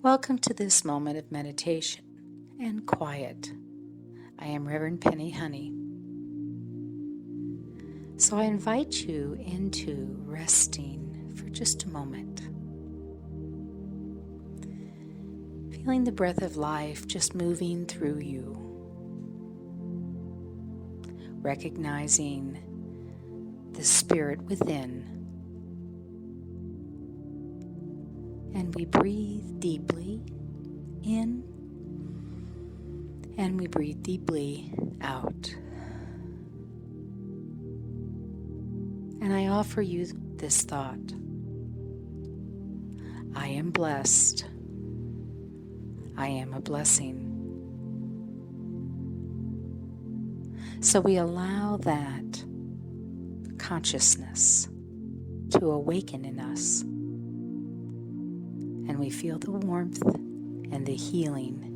Welcome to this moment of meditation and quiet. I am Reverend Penni Honey. So I invite you into resting for just a moment. Feeling the breath of life just moving through you. Recognizing the spirit within. And we breathe deeply in, and we breathe deeply out. And I offer you this thought. I am blessed. I am a blessing. So we allow that consciousness to awaken in us. And we feel the warmth and the healing.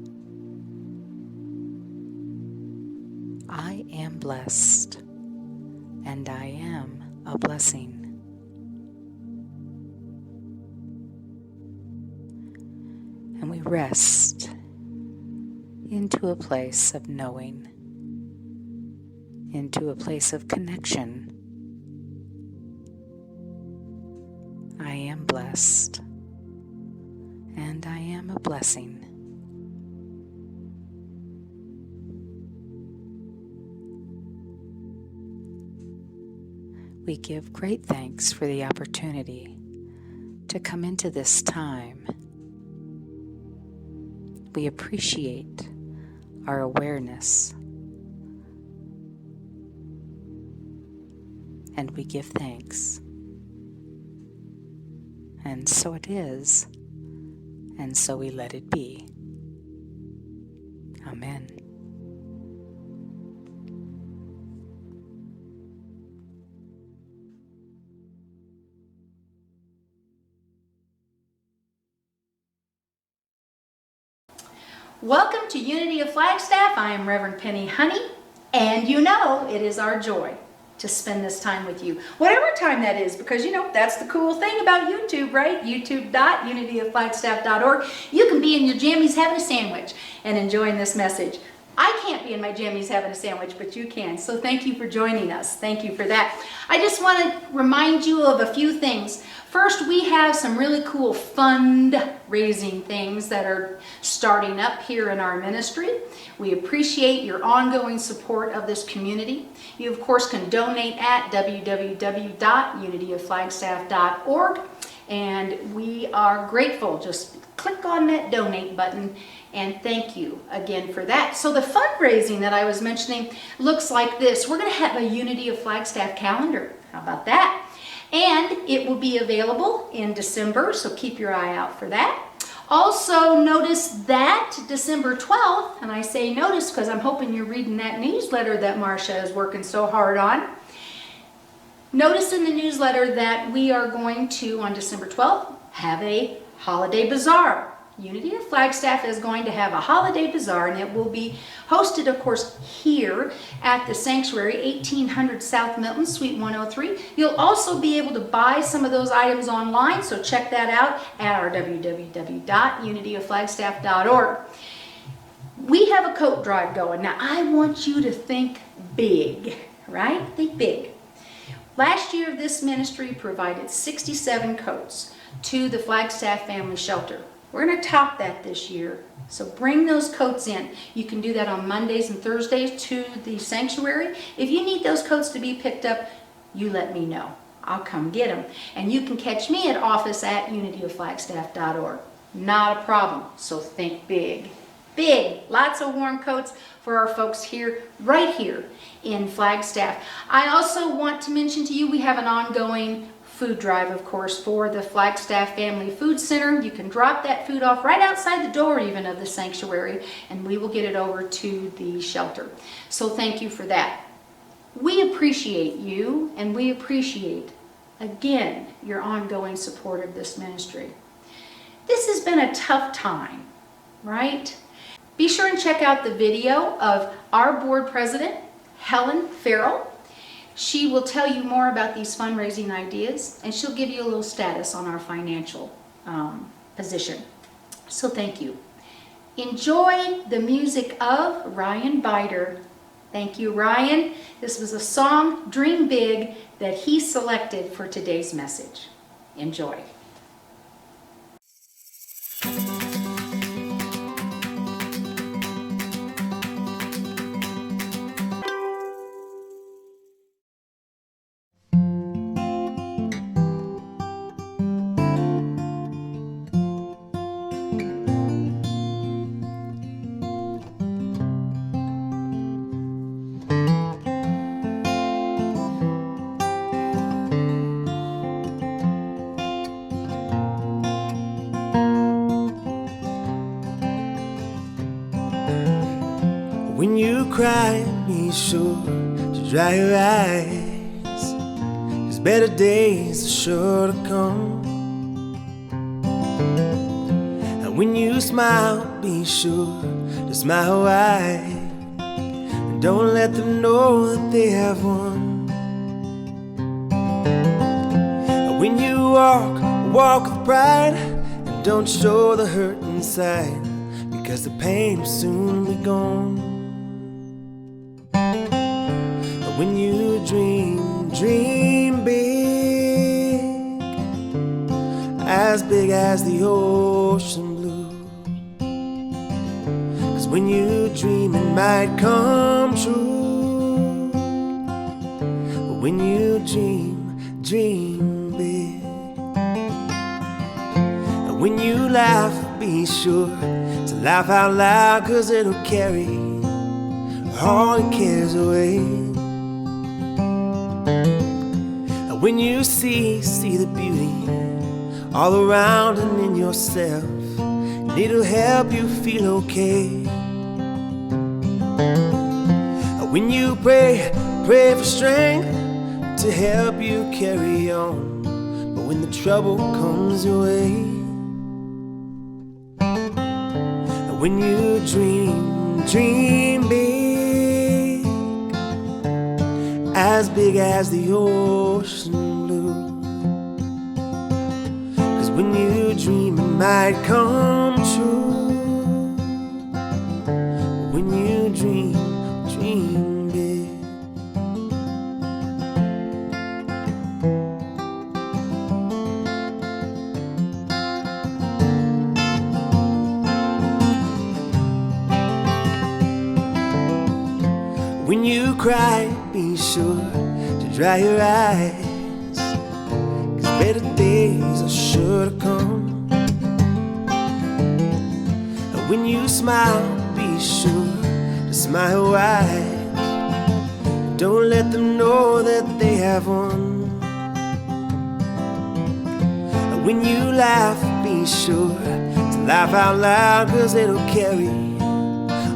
I am blessed, and I am a blessing. And we rest into a place of knowing, into a place of connection. I am blessed. And I am a blessing. We give great thanks for the opportunity to come into this time. We appreciate our awareness. And we give thanks. And so it is. And so we let it be. Amen. Welcome to Unity of Flagstaff. I am Reverend Penni Honey, and you know it is our joy to spend this time with you, whatever time that is, because you know that's the cool thing about YouTube, right? youtube.unityofflagstaff.org. You can be in your jammies having a sandwich and enjoying this message. I can't be in my jammies having a sandwich, but you can. So thank you for joining us. Thank you for that. I just want to remind you of a few things. First, we have some really cool fundraising things that are starting up here in our ministry. We appreciate your ongoing support of this community. You, of course, can donate at www.unityofflagstaff.org, and we are grateful. Just click on that donate button, and thank you again for that. So the fundraising that I was mentioning looks like this. We're going to have a Unity of Flagstaff calendar. How about that? And it will be available in December, so keep your eye out for that. Also, notice that December 12th, and I say notice because I'm hoping you're reading that newsletter that Marcia is working so hard on. Notice in the newsletter that we are going to, on December 12th, have a holiday bazaar. Unity of Flagstaff is going to have a holiday bazaar, and it will be hosted, of course, here at the sanctuary, 1800 South Milton Suite 103. You'll also be able to buy some of those items online, so check that out at our www.unityofflagstaff.org. We have a coat drive going. Now, I want you to think big, right? Think big. Last year, this ministry provided 67 coats to the Flagstaff Family Shelter. We're going to top that this year. So bring those coats in. You can do that on Mondays and Thursdays to the sanctuary. If you need those coats to be picked up, you let me know. I'll come get them. And you can catch me at office@unityofflagstaff.org. Not a problem. So think big. Big. Lots of warm coats for our folks here, right here in Flagstaff. I also want to mention to you we have an ongoing food drive, of course, for the Flagstaff Family Food Center. You can drop that food off right outside the door even of the sanctuary, and we will get it over to the shelter. So thank you for that. We appreciate you, and we appreciate, again, your ongoing support of this ministry. This has been a tough time, right? Be sure and check out the video of our board president, Helen Farrell. She will tell you more about these fundraising ideas, and she'll give you a little status on our financial position. So thank you. Enjoy the music of Ryan Biter. Thank you, Ryan. This was a song, Dream Big, that he selected for today's message. Enjoy. When you cry, be sure to dry your eyes, 'cause better days are sure to come. And when you smile, be sure to smile wide, and don't let them know that they have won. And when you walk, walk with pride, and don't show the hurt inside, because the pain will soon be gone. When you dream, dream big, as big as the ocean blue. 'Cause when you dream it might come true. But when you dream, dream big. And when you laugh, be sure to laugh out loud, 'cause it'll carry all your cares away. When you see the beauty all around and in yourself, and it'll help you feel okay. When you pray for strength to help you carry on, but when the trouble comes your way. When you dream big, as big as the ocean blue. 'Cause when you dream it might come true. When you dream, dream big. When you cry, be sure to dry your eyes, 'cause better days are sure to come. And when you smile, be sure to smile wide. Don't let them know that they have won. And when you laugh, be sure to laugh out loud, 'cause it'll carry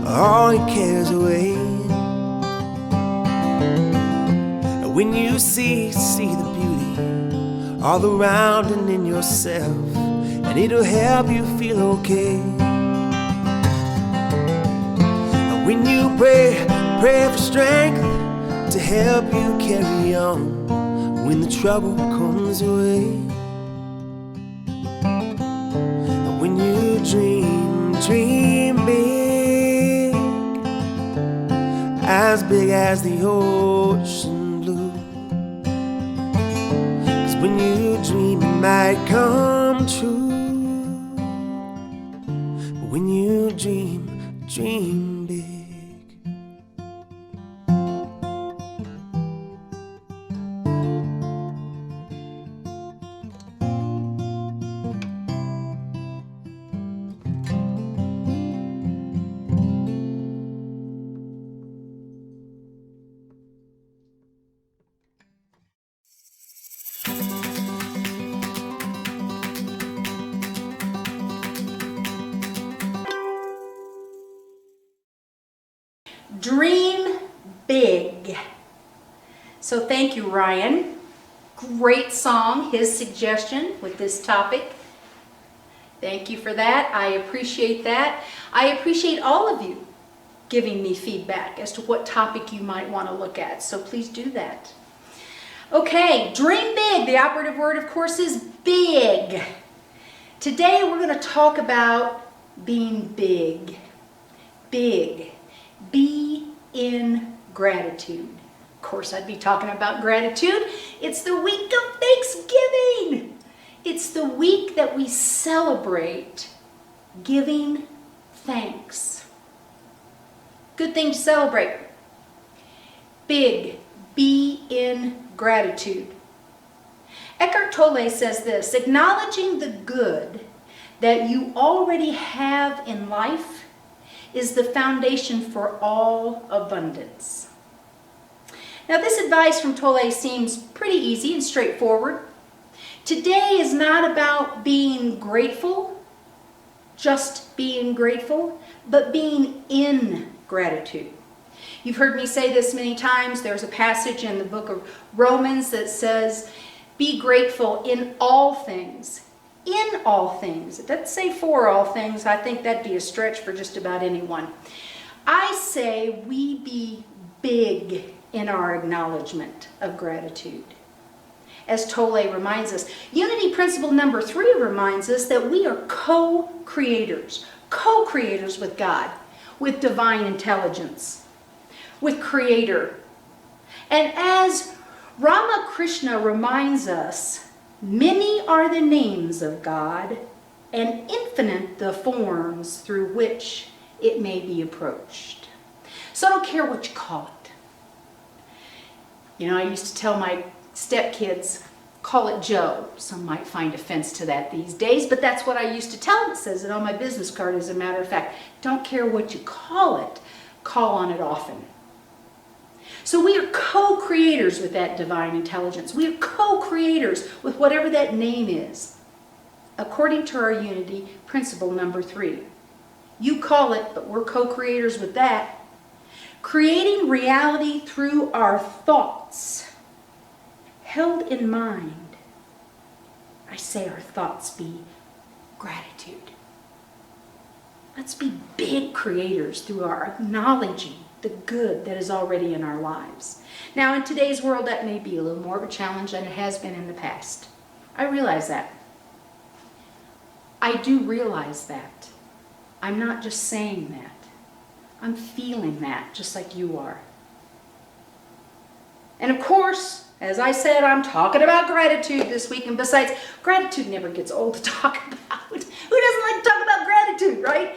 all your cares away. When you see the beauty all around and in yourself, and it'll help you feel okay. And when you pray for strength to help you carry on, when the trouble comes your way. And when you dream big, as big as the ocean. When you dream it might come true. But when you dream big. Dream big. So thank you, Ryan. Great song, his suggestion with this topic. Thank you for that. I appreciate that. I appreciate all of you giving me feedback as to what topic you might want to look at. So please do that. Okay, dream big. The operative word, of course, is big. Today we're going to talk about being big. Big. Be in gratitude. Of course, I'd be talking about gratitude. It's the week of Thanksgiving. It's the week that we celebrate giving thanks. Good thing to celebrate. Big. Be in gratitude. Eckhart Tolle says this: acknowledging the good that you already have in life is the foundation for all abundance. Now, this advice from Tolle seems pretty easy and straightforward. Today is not about being grateful, just being grateful, but being in gratitude. You've heard me say this many times. There's a passage in the book of Romans that says, be grateful in all things. In all things. It doesn't say for all things. I think that'd be a stretch for just about anyone. I say we be big in our acknowledgement of gratitude. As Tolle reminds us, unity principle number 3 reminds us that we are co-creators with God, with divine intelligence, with Creator. And as Ramakrishna reminds us, many are the names of God, and infinite the forms through which it may be approached. So I don't care what you call it. You know, I used to tell my stepkids, call it Joe. Some might find offense to that these days, but that's what I used to tell them. It says it on my business card, as a matter of fact. Don't care what you call it, call on it often. So we are co-creators with that divine intelligence. We are co-creators with whatever that name is, according to our unity principle number 3. You call it, but we're co-creators with that. Creating reality through our thoughts, held in mind. I say our thoughts be gratitude. Let's be big creators through our acknowledging the good that is already in our lives. Now, in today's world, that may be a little more of a challenge than it has been in the past. I realize that. I do realize that. I'm not just saying that. I'm feeling that, just like you are. And of course, as I said, I'm talking about gratitude this week. And besides, gratitude never gets old to talk about. Who doesn't like to talk about gratitude, right?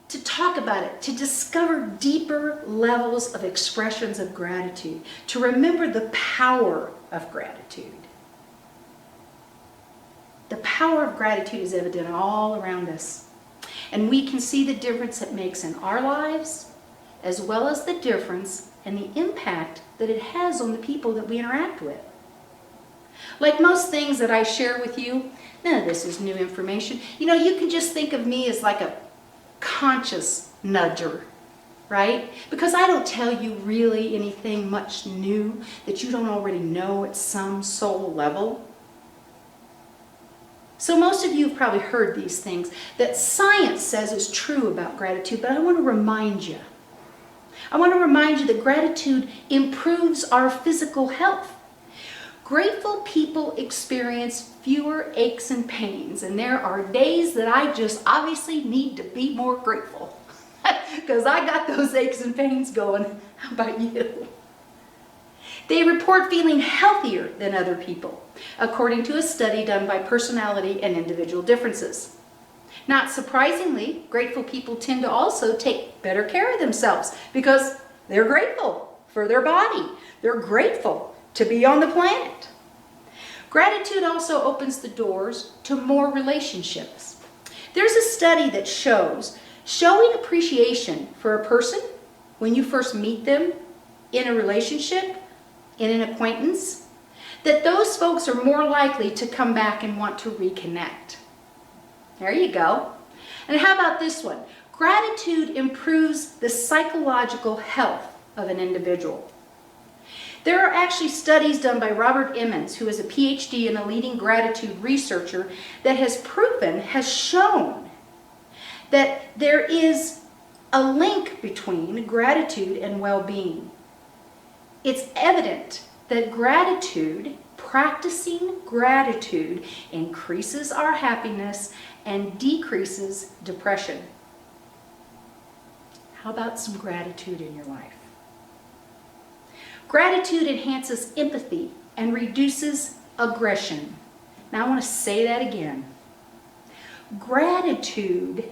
To talk about it, to discover deeper levels of expressions of gratitude, to remember the power of gratitude. The power of gratitude is evident all around us. And we can see the difference it makes in our lives, as well as the difference and the impact that it has on the people that we interact with. Like most things that I share with you, none of this is new information. You know, you can just think of me as like a conscious nudger, right? Because I don't tell you really anything much new that you don't already know at some soul level. So most of you have probably heard these things that science says is true about gratitude, but I want to remind you. I want to remind you that gratitude improves our physical health. Grateful people experience fewer aches and pains, and there are days that I just obviously need to be more grateful because I got those aches and pains going. How about you? They report feeling healthier than other people, according to a study done by Personality and Individual Differences. Not surprisingly, grateful people tend to also take better care of themselves because they're grateful for their body. They're grateful to be on the planet. Gratitude also opens the doors to more relationships. There's a study that shows showing appreciation for a person when you first meet them in a relationship, in an acquaintance, that those folks are more likely to come back and want to reconnect. There you go. And how about this one? Gratitude improves the psychological health of an individual. There are actually studies done by Robert Emmons, who is a PhD and a leading gratitude researcher, that has shown that there is a link between gratitude and well-being. It's evident that gratitude practicing gratitude increases our happiness and decreases depression. How about some gratitude in your life? Gratitude enhances empathy and reduces aggression. Now I want to say that again. Gratitude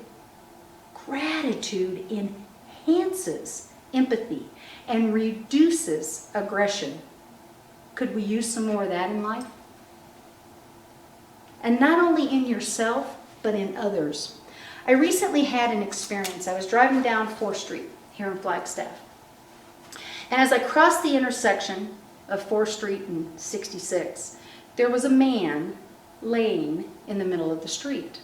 enhances empathy and reduces aggression. Could we use some more of that in life? And not only in yourself, but in others. I recently had an experience. I was driving down 4th Street here in Flagstaff. And as I crossed the intersection of 4th Street and 66, there was a man laying in the middle of the street.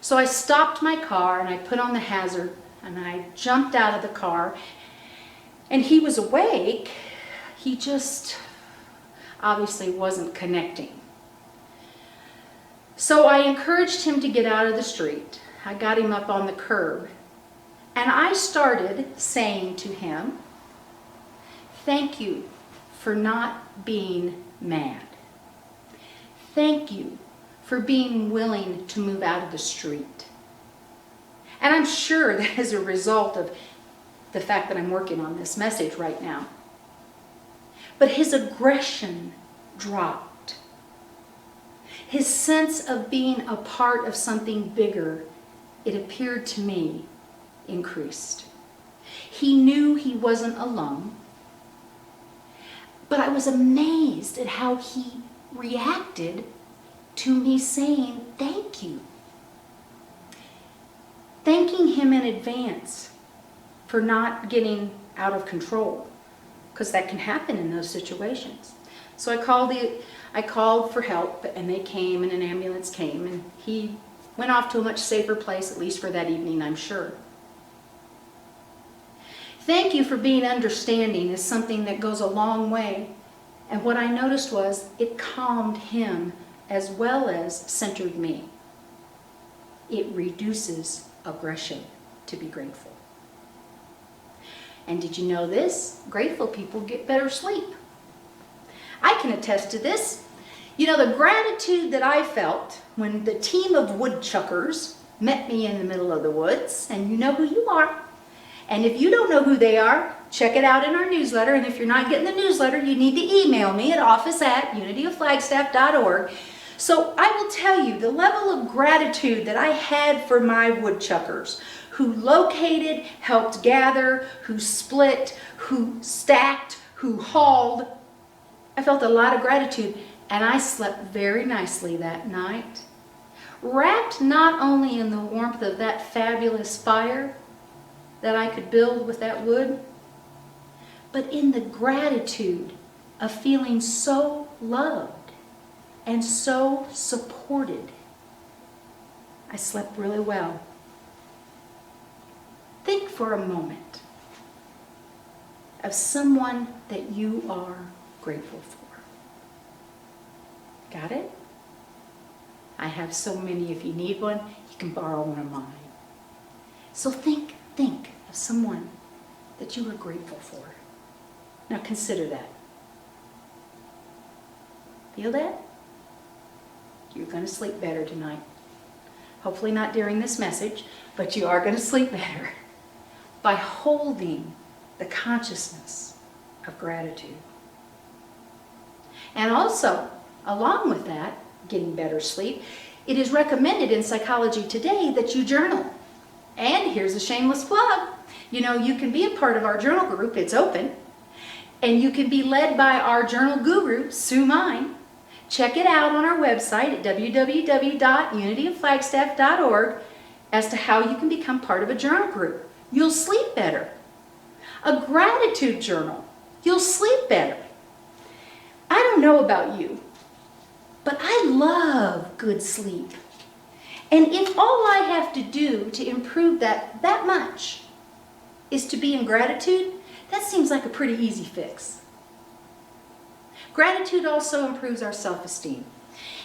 So I stopped my car and I put on the hazard and I jumped out of the car, and he was awake. He just obviously wasn't connecting. So I encouraged him to get out of the street. I got him up on the curb, and I started saying to him, "Thank you for not being mad. Thank you for being willing to move out of the street." And I'm sure that is a result of the fact that I'm working on this message right now. But his aggression dropped. His sense of being a part of something bigger, it appeared to me, increased. He knew he wasn't alone, but I was amazed at how he reacted to me saying thank you. Thanking him in advance for not getting out of control, because that can happen in those situations. So I called for help, and they came, and an ambulance came, and he went off to a much safer place, at least for that evening, I'm sure. Thank you for being understanding is something that goes a long way. And what I noticed was it calmed him as well as centered me. It reduces aggression to be grateful. And did you know this? Grateful people get better sleep. I can attest to this. You know, the gratitude that I felt when the team of woodchuckers met me in the middle of the woods, and you know who you are. And if you don't know who they are, check it out in our newsletter. And if you're not getting the newsletter, you need to email me at office@unityofflagstaff.org. So I will tell you the level of gratitude that I had for my woodchuckers, who located, helped gather, who split, who stacked, who hauled. I felt a lot of gratitude, and I slept very nicely that night, wrapped not only in the warmth of that fabulous fire that I could build with that wood, but in the gratitude of feeling so loved and so supported. I slept really well. Think for a moment of someone that you are grateful for. Got it? I have so many. If you need one, you can borrow one of mine. So think of someone that you are grateful for. Now consider that. Feel that? You're going to sleep better tonight. Hopefully not during this message, but you are going to sleep better by holding the consciousness of gratitude. And also, along with that, getting better sleep, it is recommended in Psychology Today that you journal. And here's a shameless plug. You know, you can be a part of our journal group. It's open. And you can be led by our journal guru, Sue Mine. Check it out on our website at www.unityofflagstaff.org as to how you can become part of a journal group. You'll sleep better. A gratitude journal. You'll sleep better. I don't know about you, but I love good sleep. And if all I have to do to improve that much is to be in gratitude, that seems like a pretty easy fix. Gratitude also improves our self-esteem.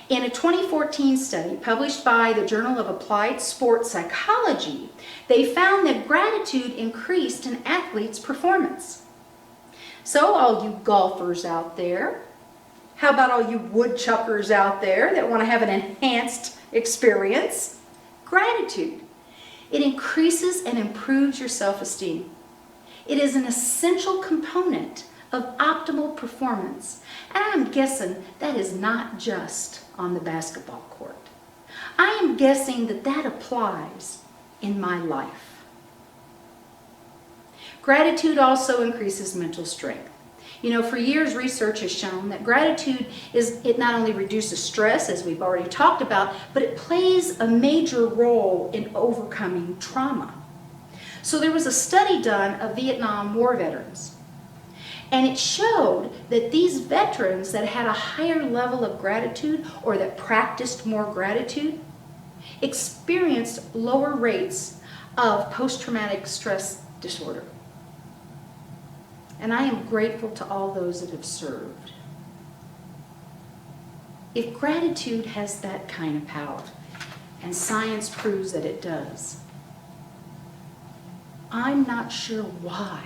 In a 2014 study published by the Journal of Applied Sports Psychology, they found that gratitude increased an athlete's performance. So all you golfers out there, How about all you woodchuckers out there that want to have an enhanced experience? Gratitude. It increases and improves your self-esteem. It is an essential component of optimal performance. And I'm guessing that is not just on the basketball court. I am guessing that that applies in my life. Gratitude also increases mental strength. You know, for years, research has shown that gratitude it not only reduces stress, as we've already talked about, but it plays a major role in overcoming trauma. So there was a study done of Vietnam War veterans, and it showed that these veterans that had a higher level of gratitude or that practiced more gratitude experienced lower rates of post-traumatic stress disorder. And I am grateful to all those that have served. If gratitude has that kind of power, and science proves that it does, I'm not sure why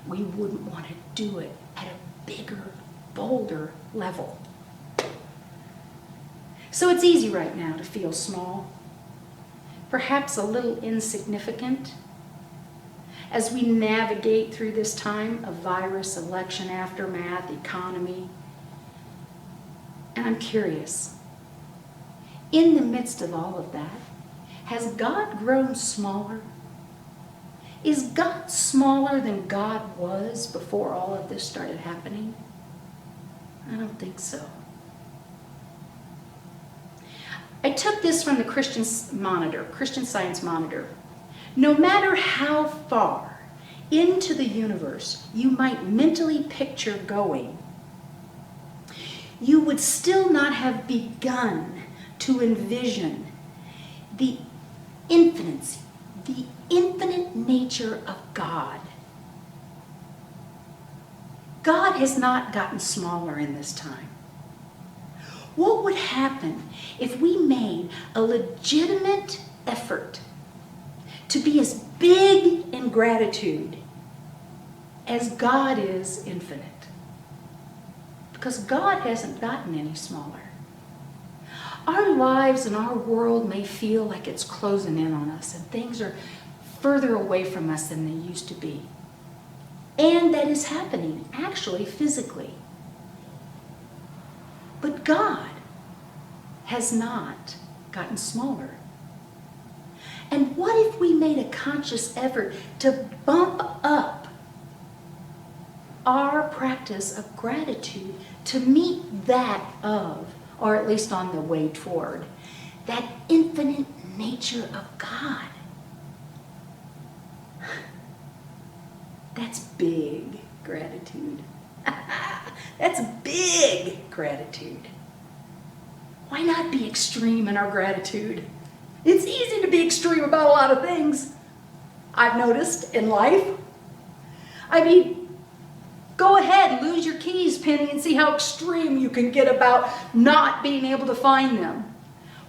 we wouldn't want to do it at a bigger, bolder level. So it's easy right now to feel small, perhaps a little insignificant, as we navigate through this time of virus, election aftermath, economy. And I'm curious, in the midst of all of that, has God grown smaller? Is God smaller than God was before all of this started happening? I don't think so. I took this from the Christian Science Monitor. No matter how far into the universe you might mentally picture going, you would still not have begun to envision the infinite nature of God. God has not gotten smaller in this time. What would happen if we made a legitimate effort to be as big in gratitude as God is infinite? Because God hasn't gotten any smaller. Our lives and our world may feel like it's closing in on us and things are further away from us than they used to be. And that is happening, actually, physically. But God has not gotten smaller. And what if we made a conscious effort to bump up our practice of gratitude to meet that of, or at least on the way toward, that infinite nature of God? That's big gratitude. That's big gratitude. Why not be extreme in our gratitude? It's easy to be extreme about a lot of things, I've noticed in life. I mean, go ahead, lose your keys, Penni, and see how extreme you can get about not being able to find them.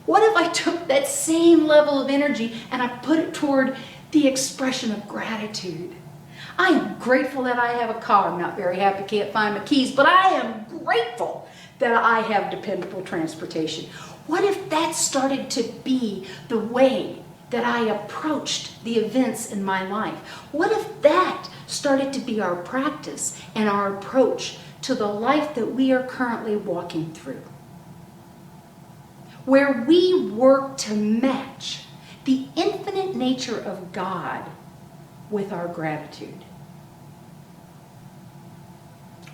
What if I took that same level of energy and I put it toward the expression of gratitude? I am grateful that I have a car. I'm not very happy I can't find my keys, but I am grateful that I have dependable transportation. What if that started to be the way that I approached the events in my life? What if that started to be our practice and our approach to the life that we are currently walking through? Where we work to match the infinite nature of God with our gratitude.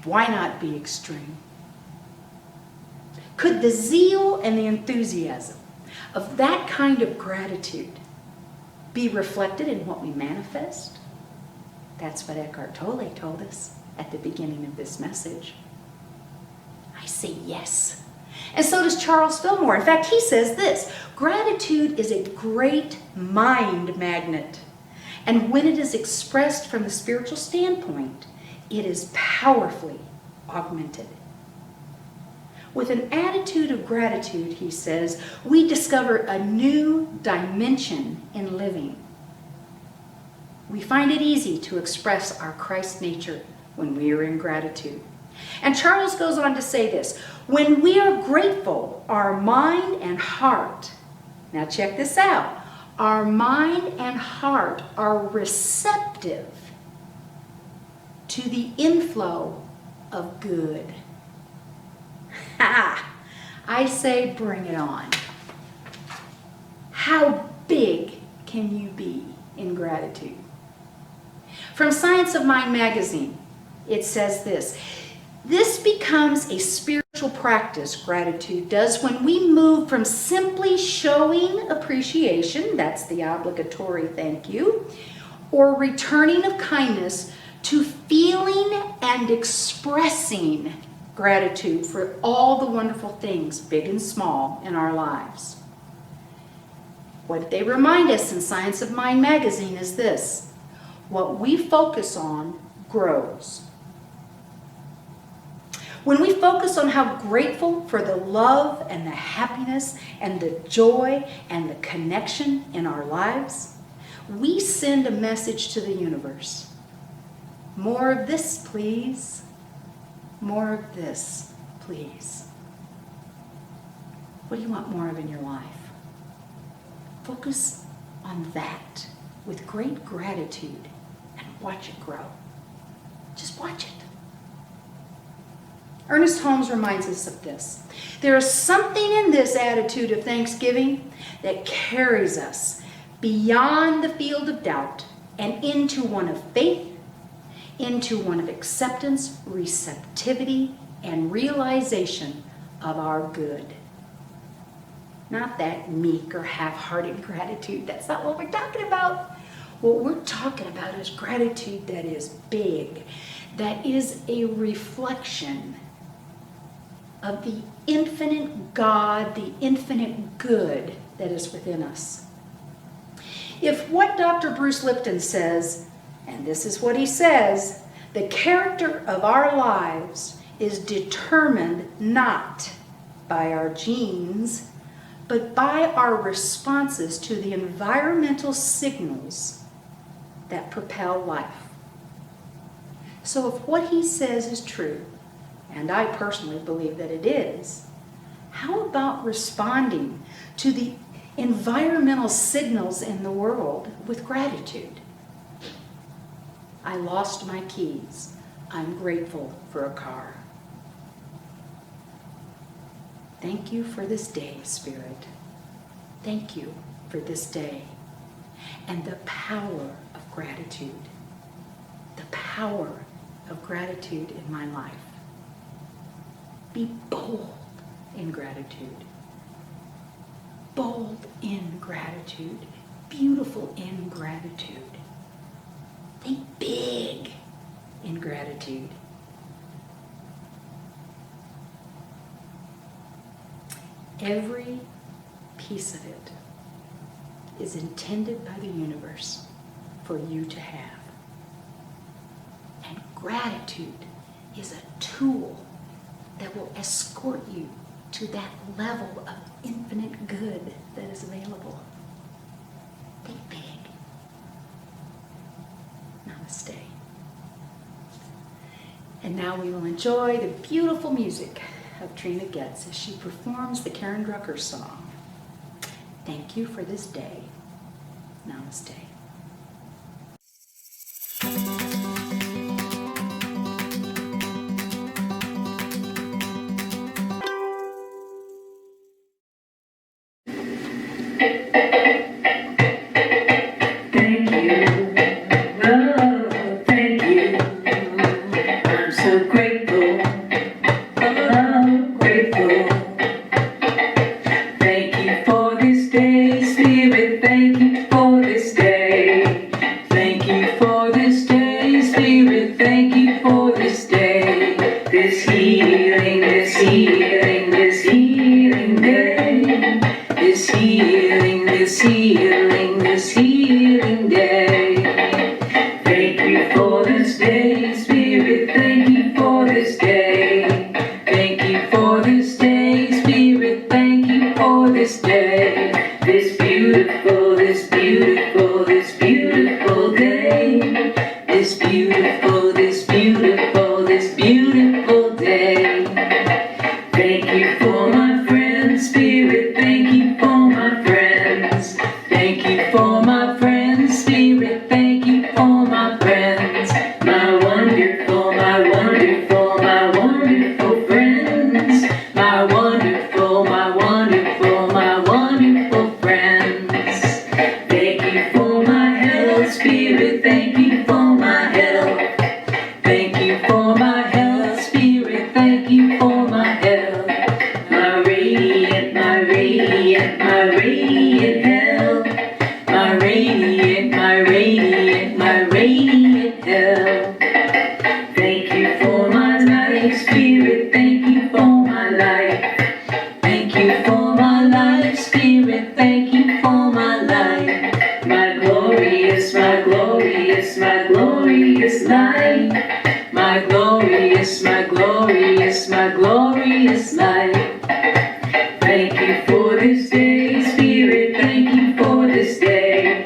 Why not be extreme? Could the zeal and the enthusiasm of that kind of gratitude be reflected in what we manifest? That's what Eckhart Tolle told us at the beginning of this message. I say yes. And so does Charles Fillmore. In fact, he says this: gratitude is a great mind magnet. And when it is expressed from the spiritual standpoint, it is powerfully augmented. With an attitude of gratitude, he says, we discover a new dimension in living. We find it easy to express our Christ nature when we are in gratitude. And Charles goes on to say this, when we are grateful, our mind and heart, now check this out, our mind and heart are receptive to the inflow of good. Ha! I say bring it on. How big can you be in gratitude? From Science of Mind magazine, it says this, this becomes a spiritual practice, gratitude does, when we move from simply showing appreciation, that's the obligatory thank you, or returning of kindness, to feeling and expressing gratitude for all the wonderful things, big and small, in our lives. What they remind us in Science of Mind magazine is this, what we focus on grows. When we focus on how grateful for the love and the happiness and the joy and the connection in our lives, we send a message to the universe. More of this, please. More of this, please. What do you want more of in your life? Focus on that with great gratitude and watch it grow. Just watch it. Ernest Holmes reminds us of this. There is something in this attitude of thanksgiving that carries us beyond the field of doubt and into one of faith, into one of acceptance, receptivity, and realization of our good. Not that meek or half-hearted gratitude. That's not what we're talking about. What we're talking about is gratitude that is big, that is a reflection of the infinite God, the infinite good that is within us. If what Dr. Bruce Lipton says, and this is what he says, the character of our lives is determined not by our genes, but by our responses to the environmental signals that propel life. So if what he says is true, and I personally believe that it is, how about responding to the environmental signals in the world with gratitude? I lost my keys. I'm grateful for a car. Thank you for this day, Spirit. Thank you for this day and the power of gratitude. The power of gratitude in my life. Be bold in gratitude. Bold in gratitude. Beautiful in gratitude. Think big in gratitude. Every piece of it is intended by the universe for you to have. And gratitude is a tool that will escort you to that level of infinite good that is available. Think big. Namaste. And now we will enjoy the beautiful music of Trina Goetz as she performs the Karen Drucker song. Thank you for this day. Namaste. This beautiful in hell. Thank you for my life, Spirit, thank you for my life. Thank you for my life, Spirit, thank you for my life. My glorious, my glorious, my glorious life. My glorious, my glorious, my glorious life. Thank you for this day, Spirit, thank you for this day.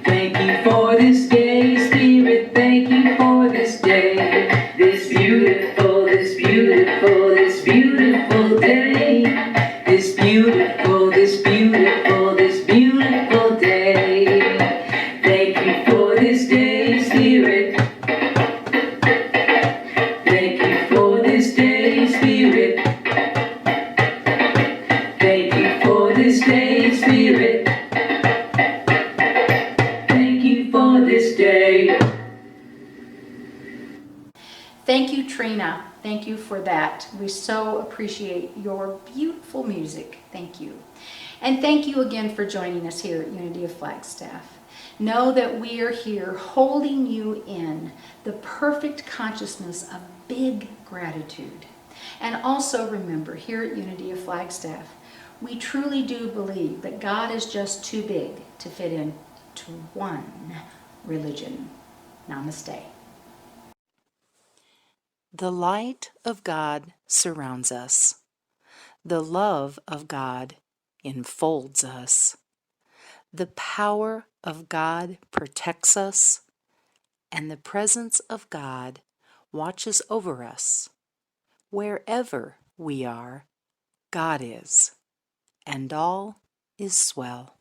Thank you for this day, Spirit, thank you for this day. This beautiful, this beautiful, this beautiful day. This beautiful, this beautiful, this beautiful day. Thank you for this day, Spirit. Thank you for this day, Spirit. Thank you for this day, Spirit. Thank you for this day. Thank you, Trina. Thank you for that. We so appreciate your beautiful music. Thank you. And thank you again for joining us here at Unity of Flagstaff. Know that we are here holding you in the perfect consciousness of big gratitude. And also remember, here at Unity of Flagstaff, we truly do believe that God is just too big to fit into one religion. Namaste. The light of God surrounds us. The love of God enfolds us. The power of God protects us, and the presence of God watches over us. Wherever we are, God is, and all is swell.